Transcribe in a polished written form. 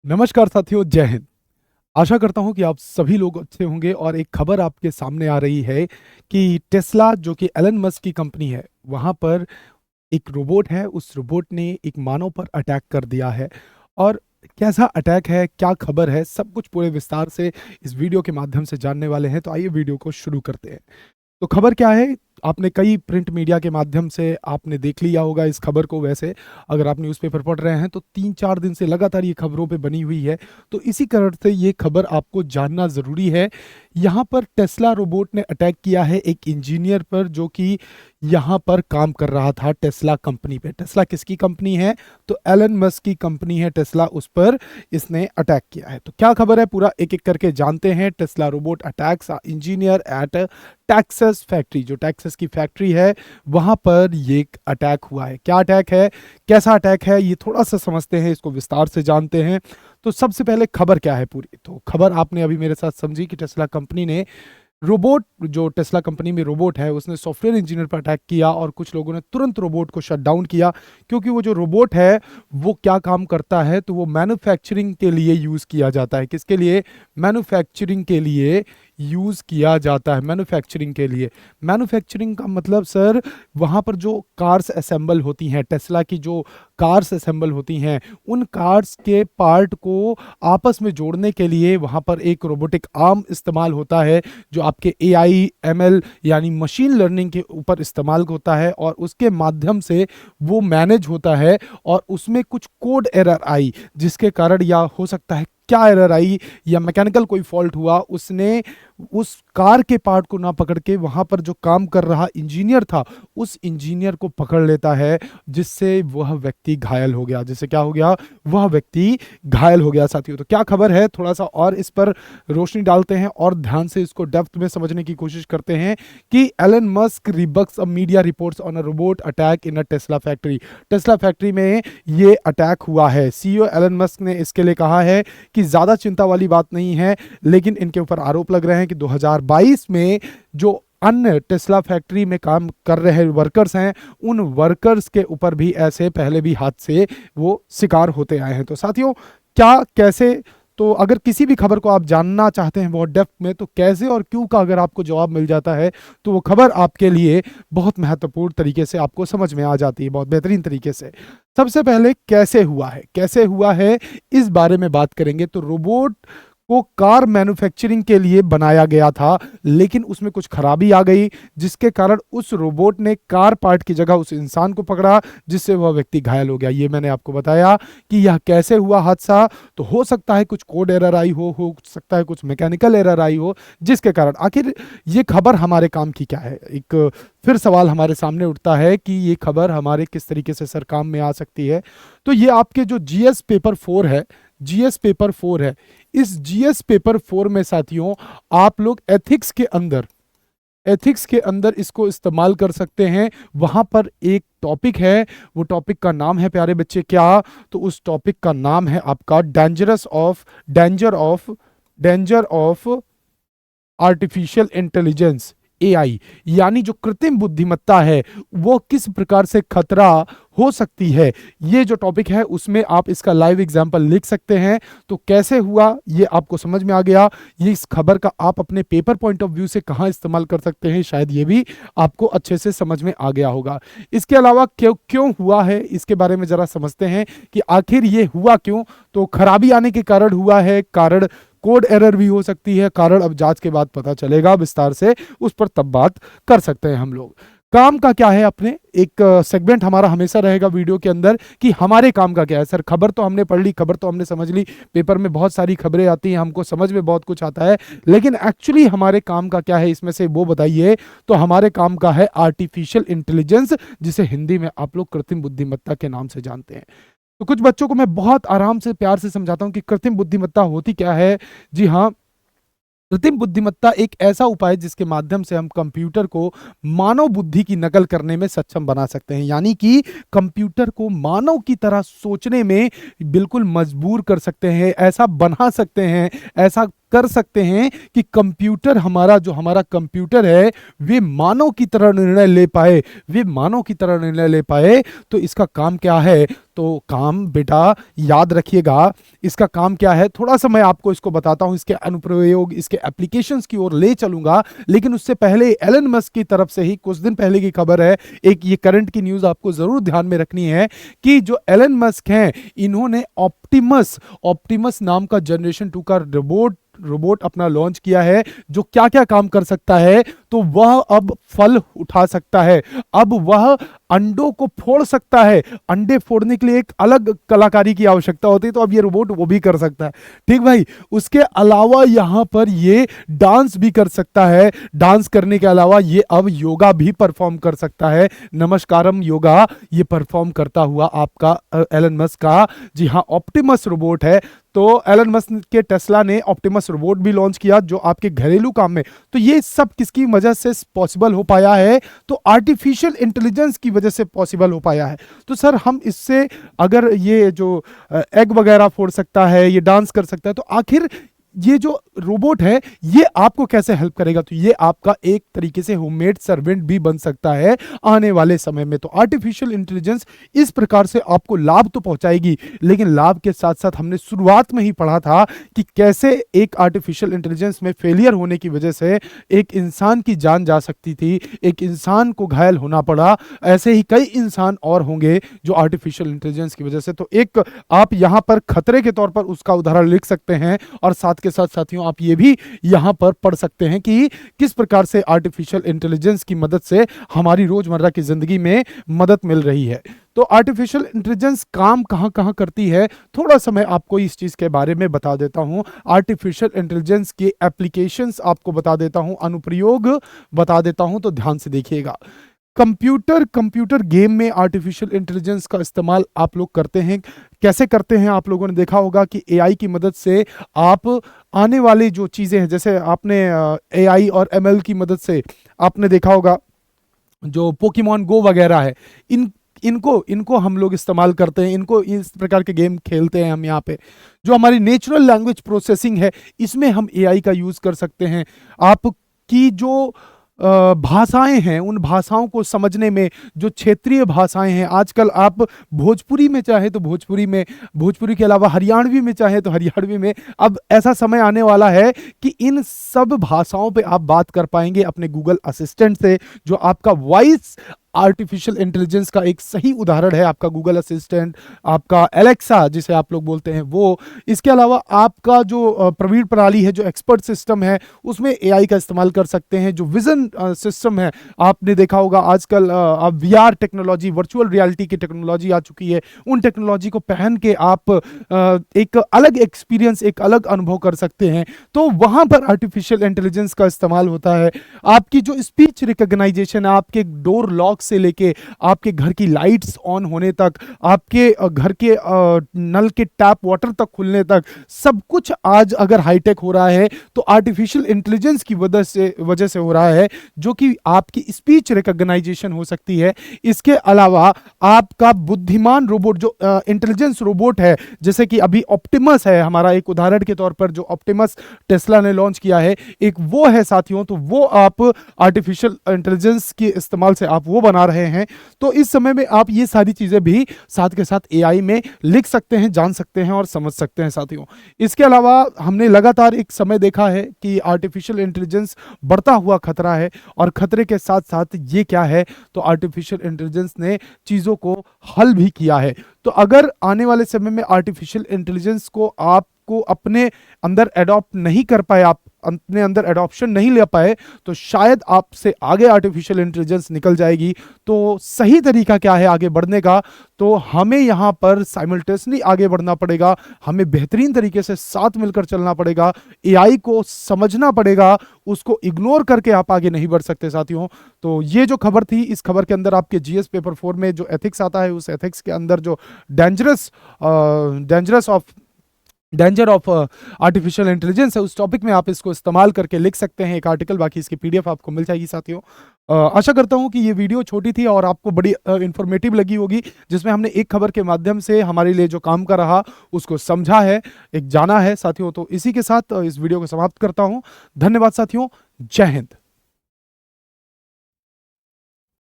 नमस्कार साथियों, जय हिंद। आशा करता हूं कि आप सभी लोग अच्छे होंगे और एक खबर आपके सामने आ रही है कि टेस्ला जो कि एलन मस्क की कंपनी है, वहां पर एक रोबोट है। उस रोबोट ने एक मानव पर अटैक कर दिया है। और कैसा अटैक है, क्या खबर है, सब कुछ पूरे विस्तार से इस वीडियो के माध्यम से जानने वाले हैं। तो आइए वीडियो को शुरू करते हैं। तो खबर क्या है? आपने कई प्रिंट मीडिया के माध्यम से आपने देख लिया होगा इस खबर को। वैसे अगर आप न्यूज़पेपर पढ़ रहे हैं तो 3-4 दिन से लगातार ये खबरों पे बनी हुई है। तो इसी कारण से ये खबर आपको जानना ज़रूरी है। यहाँ पर टेस्ला रोबोट ने अटैक किया है एक इंजीनियर पर, जो कि यहाँ पर काम कर रहा था टेस्ला कंपनी पे। टेस्ला किसकी कंपनी है? तो एलन मस्क की कंपनी है टेस्ला, उस पर इसने अटैक किया है। तो क्या खबर है, पूरा एक एक करके जानते हैं। Tesla robot attacks engineer at Texas factory. जो टेक्सास की फैक्ट्री है वहां पर ये अटैक हुआ है। क्या अटैक है, कैसा अटैक है, ये थोड़ा सा समझते हैं, इसको विस्तार से जानते हैं। तो सबसे पहले खबर क्या है पूरी, तो खबर आपने अभी मेरे साथ समझी कि टेस्ला कंपनी ने रोबोट, जो टेस्ला कंपनी में रोबोट है, उसने सॉफ्टवेयर इंजीनियर पर अटैक किया और कुछ लोगों ने तुरंत रोबोट को शट डाउन किया। क्योंकि वो जो रोबोट है वो क्या काम करता है, तो वो मैन्युफैक्चरिंग के लिए यूज़ किया जाता है। किसके लिए? मैन्युफैक्चरिंग के लिए यूज़ किया जाता है। मैन्युफैक्चरिंग के लिए, मैन्युफैक्चरिंग का मतलब सर, वहाँ पर जो कार्स असेंबल होती हैं, टेस्ला की जो कार्स असेंबल होती हैं, उन कार्स के पार्ट को आपस में जोड़ने के लिए वहाँ पर एक रोबोटिक आर्म इस्तेमाल होता है, जो आपके एआई एमएल यानी मशीन लर्निंग के ऊपर इस्तेमाल होता है। और उसके माध्यम से वो मैनेज होता है। और उसमें कुछ कोड एरर आई, जिसके कारण, या हो सकता है क्या एरर आई, या मैकेनिकल कोई फॉल्ट हुआ, उसने उस कार के पार्ट को ना पकड़ के वहां पर जो काम कर रहा इंजीनियर था, उस इंजीनियर को पकड़ लेता है, जिससे वह व्यक्ति घायल हो गया। जिससे क्या हो गया? वह व्यक्ति घायल हो गया साथियों। तो क्या खबर है, थोड़ा सा और इस पर रोशनी डालते हैं और ध्यान से इसको डेप्थ में समझने की कोशिश करते हैं कि Elon Musk rebukes a media reports on a robot attack in a Tesla factory. Tesla factory में ये अटैक हुआ है। सीईओ एलन मस्क ने इसके लिए कहा है कि ज़्यादा चिंता वाली बात नहीं है, लेकिन इनके ऊपर आरोप लग रहे हैं कि 2022 में जो अन्य टेस्ला फैक्ट्री में काम कर रहे वर्कर्स हैं, उन वर्कर्स के ऊपर भी ऐसे पहले भी हादसे वो शिकार होते आए हैं। तो साथियों, क्या, कैसे, तो अगर किसी भी खबर को आप जानना चाहते हैं बहुत डेप्थ में, तो कैसे और क्यों का अगर आपको जवाब मिल जाता है, तो वो खबर आपके लिए बहुत महत्वपूर्ण तरीके से आपको समझ में आ जाती है, बहुत बेहतरीन तरीके से। सबसे पहले कैसे हुआ है, कैसे हुआ है इस बारे में बात करेंगे। तो रोबोट को कार मैन्युफैक्चरिंग के लिए बनाया गया था, लेकिन उसमें कुछ खराबी आ गई, जिसके कारण उस रोबोट ने कार पार्ट की जगह उस इंसान को पकड़ा, जिससे वह व्यक्ति घायल हो गया। ये मैंने आपको बताया कि यह कैसे हुआ हादसा। तो हो सकता है कुछ कोड एरर आई हो सकता है कुछ मैकेनिकल एरर आई हो, जिसके कारण आखिर ये खबर हमारे काम की क्या है। एक फिर सवाल हमारे सामने उठता है कि ये खबर हमारे किस तरीके से सर काम में आ सकती है। तो ये आपके जो जीएस पेपर 4 है, जीएस पेपर 4 है, इस जीएस पेपर 4 में साथियों आप लोग एथिक्स के अंदर इसको इस्तेमाल कर सकते हैं। वहां पर एक टॉपिक है, वो टॉपिक का नाम है प्यारे बच्चे क्या? तो उस टॉपिक का नाम है आपका danger of artificial intelligence, AI. यानी जो कृत्रिम बुद्धिमत्ता है, वो किस प्रकार से खतरा हो सकती है, ये जो टॉपिक है उसमें आप इसका लाइव एग्जांपल लिख सकते हैं। तो कैसे हुआ ये आपको समझ में आ गया। ये इस खबर का आप अपने पेपर पॉइंट ऑफ व्यू से कहां इस्तेमाल कर सकते हैं, शायद ये भी आपको अच्छे से समझ में आ गया होगा। इसके अलावा क्यों क्यों हुआ है, इसके बारे में जरा समझते हैं कि आखिर ये हुआ क्यों। तो खराबी आने के कारण हुआ है, कारण कोड एरर भी हो सकती है, कारण अब जांच के बाद पता चलेगा विस्तार से, उस पर तब बात कर सकते हैं हम लोग। काम का क्या है, अपने एक सेगमेंट हमारा हमेशा रहेगा वीडियो के अंदर कि हमारे काम का क्या है। सर खबर तो हमने पढ़ ली, खबर तो हमने समझ ली, पेपर में बहुत सारी खबरें आती हैं, हमको समझ में बहुत कुछ आता है, लेकिन एक्चुअली हमारे काम का क्या है, इसमें से वो बताइए। तो हमारे काम का है आर्टिफिशियल इंटेलिजेंस, जिसे हिंदी में आप लोग कृत्रिम बुद्धिमत्ता के नाम से जानते हैं। तो कुछ बच्चों को मैं बहुत आराम से प्यार से समझाता हूं कि कृत्रिम बुद्धिमत्ता होती क्या है। जी हाँ, कृत्रिम बुद्धिमत्ता एक ऐसा उपाय है जिसके माध्यम से हम कंप्यूटर को मानव बुद्धि की नकल करने में सक्षम बना सकते हैं। यानी कि कंप्यूटर को मानव की तरह सोचने में बिल्कुल मजबूर कर सकते हैं, ऐसा बना सकते हैं, ऐसा कर सकते हैं कि कंप्यूटर हमारा कंप्यूटर है वे मानव की तरह निर्णय ले पाए, वे मानव की तरह निर्णय ले पाए। तो इसका काम क्या है? तो काम बेटा याद रखिएगा, इसका काम क्या है थोड़ा सा मैं आपको इसको बताता हूं, इसके अनुप्रयोग, इसके एप्लीकेशंस की ओर ले चलूंगा। लेकिन उससे पहले एलन मस्क की तरफ से ही कुछ दिन पहले की खबर है, एक ये करंट की न्यूज़ आपको ज़रूर ध्यान में रखनी है कि जो एलन मस्क हैं इन्होंने ऑप्टिमस ऑप्टिमस नाम का जनरेशन 2 का रोबोट अपना लॉन्च किया है, जो क्या क्या काम कर सकता है। तो वह अब फल उठा सकता है, अब वह अंडों को फोड़ सकता है। अंडे फोड़ने के लिए एक अलग कलाकारी की आवश्यकता होती है, तो अब ये रोबोट वो भी कर सकता है। ठीक भाई, उसके अलावा यहां पर ये डांस भी कर सकता है। डांस करने के अलावा ये अब योगा भी परफॉर्म कर सकता है। नमस्कारम योगा ये परफॉर्म करता हुआ आपका एलन मस्क का, जी हाँ, ऑप्टिमस रोबोट है। तो एलन मस्क के टेस्ला ने ऑप्टिमस रोबोट भी लॉन्च किया जो आपके घरेलू काम में। तो ये सब किसकी वजह से पॉसिबल हो पाया है? तो आर्टिफिशियल इंटेलिजेंस की वजह से पॉसिबल हो पाया है। तो सर हम इससे, अगर ये जो एग वगैरह फोड़ सकता है, ये डांस कर सकता है, तो आखिर ये जो रोबोट है ये आपको कैसे हेल्प करेगा? तो ये आपका एक तरीके से होममेड सर्वेंट भी बन सकता है आने वाले समय में। तो आर्टिफिशियल इंटेलिजेंस इस प्रकार से आपको लाभ तो पहुंचाएगी, लेकिन लाभ के साथ साथ हमने शुरुआत में ही पढ़ा था कि कैसे एक आर्टिफिशियल इंटेलिजेंस में फेलियर होने की वजह से एक इंसान की जान जा सकती थी, एक इंसान को घायल होना पड़ा। ऐसे ही कई इंसान और होंगे जो आर्टिफिशियल इंटेलिजेंस की वजह से। तो एक आप यहां पर खतरे के तौर पर उसका उदाहरण लिख सकते हैं, और साथ के साथ साथियों आप ये भी यहां पर पढ़ सकते हैं कि किस प्रकार से आर्टिफिशियल इंटेलिजेंस की मदद से हमारी रोजमर्रा की जिंदगी में मदद मिल रही है। तो आर्टिफिशियल इंटेलिजेंस काम कहां कहां करती है, थोड़ा सा मैं आपको इस चीज के बारे में बता देता हूं। आर्टिफिशियल इंटेलिजेंस के एप्लीकेशंस आपको बता देता हूं, अनुप्रयोग बता देता हूं, तो ध्यान से देखिएगा। कंप्यूटर गेम में आर्टिफिशियल इंटेलिजेंस का इस्तेमाल आप लोग करते हैं। कैसे करते हैं? आप लोगों ने देखा होगा कि एआई की मदद से आप आने वाली जो चीज़ें हैं, जैसे आपने एआई और एमएल की मदद से आपने देखा होगा जो पोकेमॉन गो वगैरह है, इनको हम लोग इस्तेमाल करते हैं, इनको इस प्रकार के गेम खेलते हैं हम यहाँ पे। जो हमारी नेचुरल लैंग्वेज प्रोसेसिंग है, इसमें हम एआई का यूज़ कर सकते हैं। आपकी जो भाषाएं हैं, उन भाषाओं को समझने में, जो क्षेत्रीय भाषाएं हैं, आजकल आप भोजपुरी में चाहे तो भोजपुरी में, भोजपुरी के अलावा हरियाणवी में चाहे तो हरियाणवी में, अब ऐसा समय आने वाला है कि इन सब भाषाओं पे आप बात कर पाएंगे अपने गूगल असिस्टेंट से, जो आपका वॉइस आर्टिफिशियल इंटेलिजेंस का एक सही उदाहरण है। आपका गूगल असिस्टेंट, आपका एलेक्सा जिसे आप लोग बोलते हैं वो। इसके अलावा आपका जो प्रवीण प्रणाली है, जो एक्सपर्ट सिस्टम है, उसमें एआई का इस्तेमाल कर सकते हैं। जो विजन सिस्टम है, आपने देखा होगा आजकल वीआर टेक्नोलॉजी, वर्चुअल रियलिटी की टेक्नोलॉजी आ चुकी है। उन टेक्नोलॉजी को पहन के आप एक अलग एक्सपीरियंस, एक अलग अनुभव कर सकते हैं। तो वहां पर आर्टिफिशियल इंटेलिजेंस का इस्तेमाल होता है। आपकी जो स्पीच रिकॉग्नाइजेशन है, आपके डोर लॉक से लेके आपके घर की लाइट्स ऑन होने तक, आपके घर के नल के टैप वाटर तक खुलने तक, सब कुछ आज अगर हाईटेक हो रहा है तो आर्टिफिशियल इंटेलिजेंस की वजह से हो रहा है, जो कि आपकी स्पीच रिकॉग्नाइजेशन हो सकती है। इसके अलावा आपका बुद्धिमान रोबोट, जो इंटेलिजेंस रोबोट है, जैसे कि अभी ऑप्टिमस है हमारा एक उदाहरण के तौर पर, जो ऑप्टिमस टेस्ला ने लॉन्च किया है, एक वो है साथियों। तो वो आप आर्टिफिशियल इंटेलिजेंस के इस्तेमाल से आप वो बना रहे हैं। तो इस समय में आप ये सारी चीजें भी साथ के साथ एआई में लिख सकते हैं, जान सकते हैं और समझ सकते हैं साथियों। इसके अलावा हमने लगातार एक समय देखा है कि आर्टिफिशियल इंटेलिजेंस बढ़ता हुआ खतरा है, और खतरे के साथ साथ ये क्या है, तो आर्टिफिशियल इंटेलिजेंस ने चीजों को हल भी किया है। तो अगर आने वाले समय में आर्टिफिशियल इंटेलिजेंस को आपको अपने अंदर एडॉप्ट नहीं कर पाए, आप अपने अंदर एडॉप्शन नहीं ले पाए, तो शायद आपसे आगे आर्टिफिशियल इंटेलिजेंस निकल जाएगी। तो सही तरीका क्या है आगे बढ़ने का? तो हमें यहाँ पर साइमल्टेनियसली आगे बढ़ना पड़ेगा, हमें बेहतरीन तरीके से साथ मिलकर चलना पड़ेगा, एआई को समझना पड़ेगा, उसको इग्नोर करके आप आगे नहीं बढ़ सकते साथियों। तो ये जो खबर थी, इस खबर के अंदर आपके जीएस पेपर 4 में जो एथिक्स आता है, उस एथिक्स के अंदर जो dangerous of danger of artificial intelligence है, उस टॉपिक में आप इसको इस्तेमाल करके लिख सकते हैं एक आर्टिकल। बाकी इसकी पीडीएफ आपको मिल जाएगी साथियों। आशा करता हूं कि ये वीडियो छोटी थी और आपको बड़ी इंफॉर्मेटिव लगी होगी, जिसमें हमने एक खबर के माध्यम से हमारे लिए जो काम का रहा उसको समझा है, एक जाना है साथियों। तो इसी के साथ इस वीडियो को समाप्त करता हूं। धन्यवाद साथियों, जय हिंद।